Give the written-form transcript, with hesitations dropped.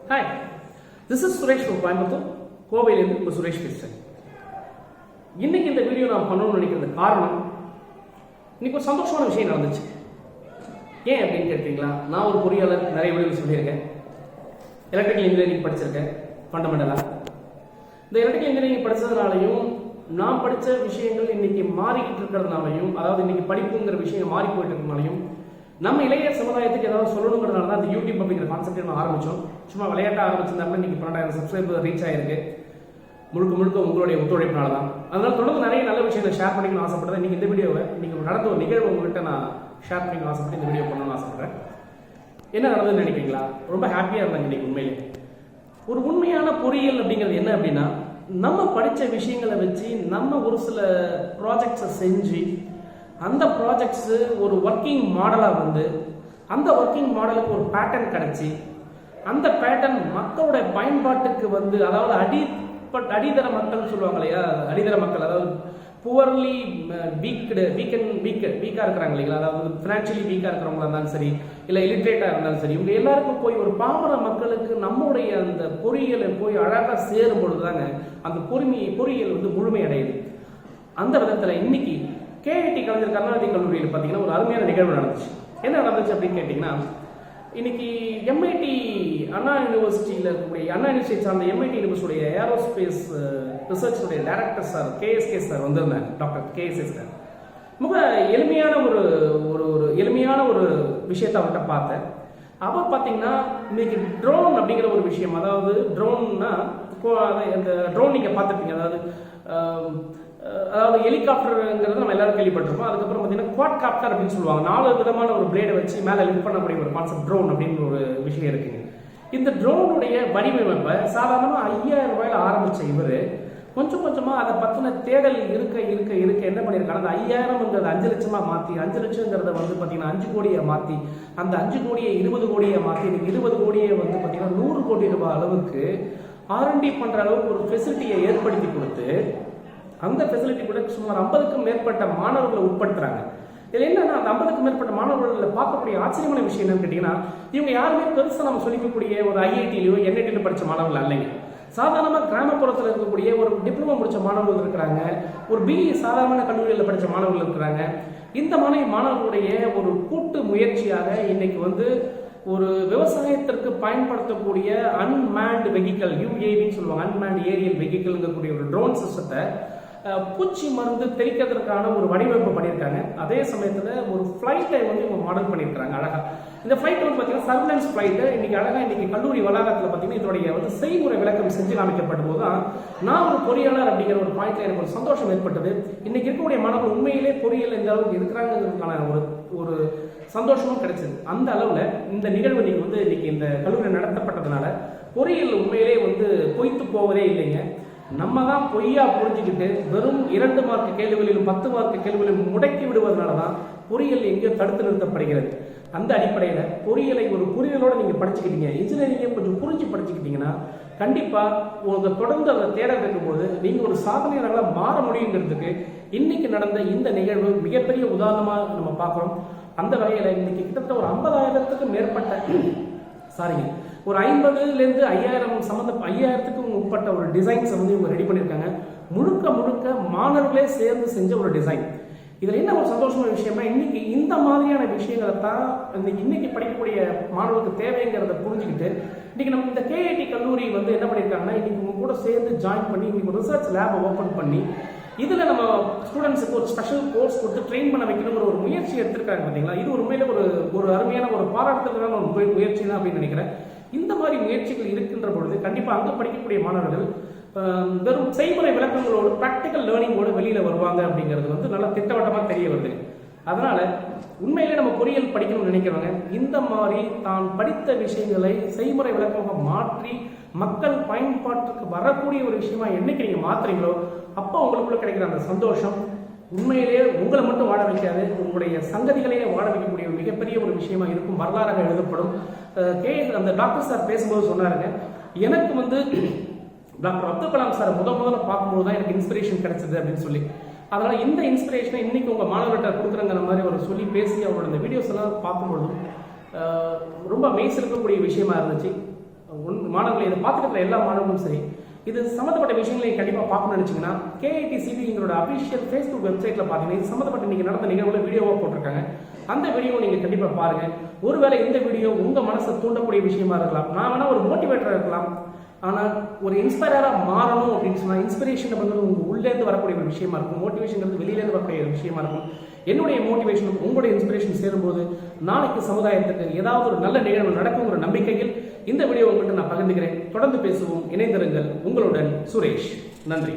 Hi, this is Suresh from Coimbatore. கோவையிலிருந்து இப்போ சுரேஷ் பேசுகிறேன். இன்னைக்கு இந்த வீடியோ நான் பண்ணணும்னு நினைக்கிறது காரணம், இன்னைக்கு ஒரு சந்தோஷமான விஷயம் நடந்துச்சு. ஏன் அப்படின்னு கேட்டீங்களா, நான் ஒரு பொறியாளர், நிறைய வீடியோ சொல்லியிருக்கேன். எலக்ட்ரிக்கல் இன்ஜினியரிங் படிச்சிருக்கேன் ஃபண்டமெண்டலாக. இந்த எலக்ட்ரிக்கல் இன்ஜினியரிங் படித்ததுனாலையும் நான் படித்த விஷயங்கள் இன்னைக்கு மாறிக்கிட்டு இருக்கிறதுனாலையும், அதாவது இன்னைக்கு படிப்புங்கிற விஷயம் மாறி போயிட்டு இருக்கிறதுனாலையும், நம்ம இளைய சமுதாயத்துக்கு ஏதாவது சொல்லணுங்கிறதுனால தான் இந்த யூடியூப் அப்படிங்கிற கான்செப்டை நம்ம ஆரம்பித்தோம். சும்மா விளையாட்டாக ஆரம்பிச்சிருந்தாலும் இன்னைக்கு 12,000 சப்ஸ்கிரைபர் ரீச் ஆயிருக்கு. முழுக்க உங்களுடைய ஒத்துழைப்பினால தான். அதனால தொடர்ந்து நிறைய நல்ல விஷயங்களை ஷேர் பண்ணிக்கணும்னு ஆசைப்படுறேன். இன்னைக்கு இந்த வீடியோவை, இன்னைக்கு நடந்த ஒரு நிகழ்வு உங்கள்கிட்ட நான் ஷேர் பண்ணிக்கணும்னு ஆசைப்பட்டு இந்த வீடியோ பண்ணணும்னு ஆசைப்படுறேன். என்ன நடந்ததுன்னு நினைக்கிறீங்களா? ரொம்ப ஹாப்பியாக இருந்தாங்க இன்னைக்கு. உண்மையிலே ஒரு உண்மையான பொறியியல் அப்படிங்கிறது என்ன அப்படின்னா, நம்ம படித்த விஷயங்களை வச்சு நம்ம ஒரு சில ப்ராஜெக்ட்ஸை செஞ்சு, அந்த ப்ராஜெக்ட்ஸு ஒரு ஒர்க்கிங் மாடலாக வந்து, அந்த ஒர்க்கிங் மாடலுக்கு ஒரு பேட்டர்ன் கிடைச்சி, அந்த பேட்டர்ன் மக்களோட பயன்பாட்டுக்கு வந்து, அதாவது அடித்தர மக்கள் சொல்லுவாங்க இல்லையா, அடித்தர மக்கள், அதாவது புவர்லி வீக்காக இருக்கிறாங்க இல்லைங்களா, அதாவது ஃபினான்ஷியலி வீக்காக இருக்கிறவங்களா இருந்தாலும் சரி, இல்லை இலிட்ரேட்டாக இருந்தாலும் சரி, இவங்க எல்லாருக்கும் போய் ஒரு பாமர மக்களுக்கு நம்முடைய அந்த பொறியியலை போய் அழகாக சேரும் பொழுது தாங்க அந்த பொறியியல் வந்து முழுமை அடையுது. அந்த விதத்தில் இன்னைக்கு கேஐடி கலைஞர் கர்நாடக கல்லூரியில் பார்த்தீங்கன்னா ஒரு அருமையான நிகழ்வு நடந்துச்சு. என்ன நடந்துச்சு அப்படின்னு கேட்டிங்கன்னா, இன்னைக்கு எம்ஐடி அண்ணா யூனிவர்சிட்டியில் இருக்கக்கூடிய, அண்ணா யூனிவர்சிட்டி சார்ந்த எம்ஐடி யூனிவர்சிட்டியுடைய ஏரோஸ்பேஸ் ரிசர்ச்சுடைய டைரக்டர் சார் கேஎஸ்கே சார் வந்திருந்தாங்க. டாக்டர் கேஎஸ்கே சார் மிக எளிமையான ஒரு எளிமையான ஒரு விஷயத்தை அவர்கிட்ட பார்த்தேன். அவர் பார்த்தீங்கன்னா இன்னைக்கு ட்ரோன் அப்படிங்கிற ஒரு விஷயம், அதாவது ட்ரோன்னா அந்த ட்ரோன் நீங்கள் பார்த்துருப்பீங்க, அதாவது ஹெலிகாப்டருங்கிறது நம்ம எல்லாரும் கேள்விப்பட்டிருப்போம். அதுக்கப்புறம் பார்த்தீங்கன்னா குவாட் காப்டர் அப்படின்னு சொல்லுவாங்க. 4 விதமான ஒரு பிளேடை வச்சு மேலே லிஃப்ட் பண்ணக்கூடிய ஒரு கான்செப்ட் ட்ரோன் அப்படின்னு ஒரு விஷயம் இருக்குங்க. இந்த ட்ரோனுடைய வடிவமைப்பை சாதாரணமாக 5,000 ரூபாயில் ஆரம்பித்த இவர் கொஞ்சம் கொஞ்சமாக அதை பற்றின தேடல் இருக்க என்ன பண்ணியிருக்காங்க, அந்த 5,000ங்கிறத 5 லட்சமாக மாற்றி, 5 லட்சங்கிறத வந்து பார்த்தீங்கன்னா 5 கோடியை மாற்றி, அந்த 5 கோடியை 20 கோடியை மாற்றி, இன்னைக்கு 20 கோடியை வந்து பார்த்தீங்கன்னா 100 கோடி ரூபாய் அளவுக்கு ஆர்என்டி பண்ணுற அளவுக்கு ஒரு ஃபெசிலிட்டியை ஏற்படுத்தி கொடுத்து, அந்த ஃபெசிலிட்டி கூட சுமார் 50க்கும் மேற்பட்ட மாணவர்களை உட்படுத்துறாங்க. இதில் என்னன்னா, அந்த 50க்கும் மேற்பட்ட மாணவர்களில் பார்க்கக்கூடிய ஆச்சரியமான விஷயம் என்னன்னு கேட்டீங்கன்னா, இவங்க யாருமே பெருசாக நம்ம சொல்லிக்கக்கூடிய ஒரு ஐஐடியிலையோ என்ஐடியிலோ படித்த மாணவர்கள் அல்லைங்க. சாதாரணமாக கிராமப்புறத்தில் இருக்கக்கூடிய ஒரு டிப்ளமோ முடித்த மாணவர்கள் இருக்கிறாங்க, ஒரு பிஇ சாதாரண கல்லூரியில் படித்த மாணவர்கள் இருக்கிறாங்க. இந்த மாணவர்களுடைய ஒரு கூட்டு முயற்சியாக இன்னைக்கு வந்து ஒரு விவசாயத்திற்கு பயன்படுத்தக்கூடிய அன்மேண்ட் வெஹிக்கல், யூஏவின்னு சொல்லுவாங்க, அன்மேண்ட் ஏரியல் வெஹிக்கல்ங்கக்கூடிய ஒரு ட்ரோன் சிஸ்டத்தை பூச்சி மருந்து தெளிக்கிறதுக்கான ஒரு வடிவமைப்பு பண்ணியிருக்காங்க. அதே சமயத்தில் ஒரு ஃப்ளைட்டை வந்து இவங்க மாடல் பண்ணியிருக்காங்க அழகா. இந்த ஃப்ளைட் வந்து பார்த்தீங்கன்னா சர்வலன்ஸ் ஃப்ளைட்டு இன்னைக்கு அழகாக இன்னைக்கு கல்லூரி வளாகத்தில் பார்த்தீங்கன்னா இதோடைய வந்து செய்முறை விளக்கம் செஞ்சு காமிக்கப்படும் போது தான் நான் ஒரு பொறியாளர் அப்படிங்கிற ஒரு பாயிண்ட்ல எனக்கு ஒரு சந்தோஷம் ஏற்பட்டது. இன்னைக்கு இருக்கக்கூடிய மாணவர்கள் உண்மையிலே பொறியியல் எந்த அளவுக்கு இருக்கிறாங்கிறதுக்கான ஒரு சந்தோஷமும் கிடைச்சது. அந்த அளவில் இந்த நிகழ்வு நீங்கள் வந்து இன்னைக்கு இந்த கல்லூரி நடத்தப்பட்டதுனால பொறியியல் உண்மையிலே வந்து பொய்த்து போவதே இல்லைங்க. நம்ம தான் பொய்யா புரிஞ்சுக்கிட்டு வெறும் 2 மார்க் கேள்விகளிலும் 10 மார்க் கேள்விகளிலும் முடக்கி விடுவதனால தான் பொறியியல் எங்கேயோ தடுத்து நிறுத்தப்படுகிறது. அந்த அடிப்படையில் பொறியியலை ஒரு புரிதலோடு நீங்கள் படிச்சுக்கிட்டீங்க, இன்ஜினியரிங்கை கொஞ்சம் புரிஞ்சு படிச்சுக்கிட்டீங்கன்னா கண்டிப்பாக உங்களுக்கு தொடர்ந்து அதை தேடல் இருக்கும்போது நீங்கள் ஒரு சாதனையாளர்களாக மாற முடியுங்கிறதுக்கு இன்னைக்கு நடந்த இந்த நிகழ்வு மிகப்பெரிய உதாரணமாக நம்ம பார்க்குறோம். அந்த வகையில் இன்னைக்கு கிட்டத்தட்ட ஒரு 50,000த்துக்கும் மேற்பட்ட ஒரு 50லேருந்து 5,000த்துக்கும் உட்பட்ட ஒரு டிசைன்ஸை வந்து இவங்க ரெடி பண்ணியிருக்காங்க. முழுக்க மாணவர்களே சேர்ந்து செஞ்ச ஒரு டிசைன். இதில் என்ன ஒரு சந்தோஷமான விஷயம்னா, இன்னைக்கு இந்த மாதிரியான விஷயங்களை தான் இன்னைக்கு படிக்கக்கூடிய மாணவர்களுக்கு தேவைங்கிறத புரிஞ்சுக்கிட்டு இன்னைக்கு நம்ம இந்த கேஐடி கல்லூரி வந்து என்ன பண்ணியிருக்காங்கன்னா, இன்னைக்கு உங்க கூட சேர்ந்து ஜாயின் பண்ணி இன்னைக்கு ஒரு ரிசர்ச் லேபை ஓப்பன் பண்ணி இதில் நம்ம ஸ்டூடெண்ட்ஸுக்கு ஒரு ஸ்பெஷல் கோர்ஸ் கொடுத்து ட்ரெயின் பண்ண வைக்கணுங்கிற ஒரு முயற்சி எடுத்திருக்காங்க. பார்த்தீங்களா, இது உண்மையில ஒரு அருமையான ஒரு பாராட்டுதலான ஒரு முயற்சி தான் அப்படின்னு நினைக்கிறேன். இந்த மாதிரி முயற்சிகள் இருக்கின்ற பொழுது கண்டிப்பாக அங்கே படிக்கக்கூடிய மாணவர்கள் வெறும் செய்முறை விளக்கங்களோடு ப்ராக்டிக்கல் லேர்னிங்கோடு வெளியில் வருவாங்க அப்படிங்கிறது வந்து நல்லா திட்டவட்டமாக தெரிய வருது. அதனால் உண்மையிலே நம்ம பொறியியல் படிக்கணும்னு நினைக்கிறவங்க இந்த மாதிரி தான் படித்த விஷயங்களை செய்முறை விளக்கமாக மாற்றி மக்கள் பயன்பாட்டுக்கு வரக்கூடிய ஒரு விஷயமா என்னைக்கு நீங்கள் மாற்றுறீங்களோ அப்போ உங்களுக்குள்ள கிடைக்கிற அந்த சந்தோஷம் உண்மையிலேயே உங்களை மட்டும் வாழ வைக்காது, உங்களுடைய சங்கதிகளையே வாழ வைக்கக்கூடிய ஒரு மிகப்பெரிய ஒரு விஷயமா இருக்கும், வரலாறாக எழுதப்படும். அந்த டாக்டர் சார் பேசும்போது சொன்னாருங்க, எனக்கு வந்து டாக்டர் அப்துல் கலாம் சார் முதல்ல பார்க்கும்போது தான் எனக்கு இன்ஸ்பிரேஷன் கிடைச்சது அப்படின்னு சொல்லி. அதனால் இந்த இன்ஸ்பிரேஷனை இன்னைக்கு உங்கள் மாணவர்கிட்ட கொடுக்குறங்கிற மாதிரி அவர் சொல்லி பேசி அவரோட இந்த வீடியோஸ் எல்லாம் பார்க்கும்பொழுதும் ரொம்ப மெய்சிருக்கக்கூடிய விஷயமா இருந்துச்சு. மாணவர்கள் இதை பார்த்துட்டு இருக்கிற எல்லா மாணவர்களும் சரி, இது சம்மந்தப்பட்ட விஷயங்களை கண்டிப்பாக பார்க்கணும்னு நினச்சிங்கன்னா KITCB எங்களோட அஃபிஷியல் ஃபேஸ்புக் வெப்சைட்டில் பார்த்தீங்கன்னா இது சம்மந்தப்பட்ட நீங்கள் நடந்த நிகழ்வுல வீடியோவாக போட்டிருக்காங்க. அந்த வீடியோ நீங்கள் கண்டிப்பாக பாருங்கள். ஒருவேளை இந்த வீடியோ உங்கள் மனசை தூண்டக்கூடிய விஷயமா இருக்கலாம். நான் வேணால் ஒரு மோட்டிவேட்டராக இருக்கலாம், ஆனால் ஒரு இன்ஸ்பைரராக மாறணும் அப்படின்னு சொன்னால் இன்ஸ்பிரேஷன் வந்து உங்கள் உள்ளேருந்து வரக்கூடிய ஒரு விஷயமா இருக்கும். மோட்டிவேஷன் வெளியிலேருந்து வரக்கூடிய ஒரு விஷயமா இருக்கும். என்னுடைய மோட்டிவேஷன் உங்களுடைய இன்ஸ்பிரேஷன் சேரும்போது நாளைக்கு சமுதாயத்துக்கு ஏதாவது ஒரு நல்ல நிகழ்வு நடக்கும் ஒரு நம்பிக்கையில் இந்த வீடியோ உங்கள்கிட்ட நான் பகிர்ந்துக்கிறேன். தொடர்ந்து பேசுவோம். இணைந்திருங்கள். உங்களுடன் சுரேஷ். நன்றி.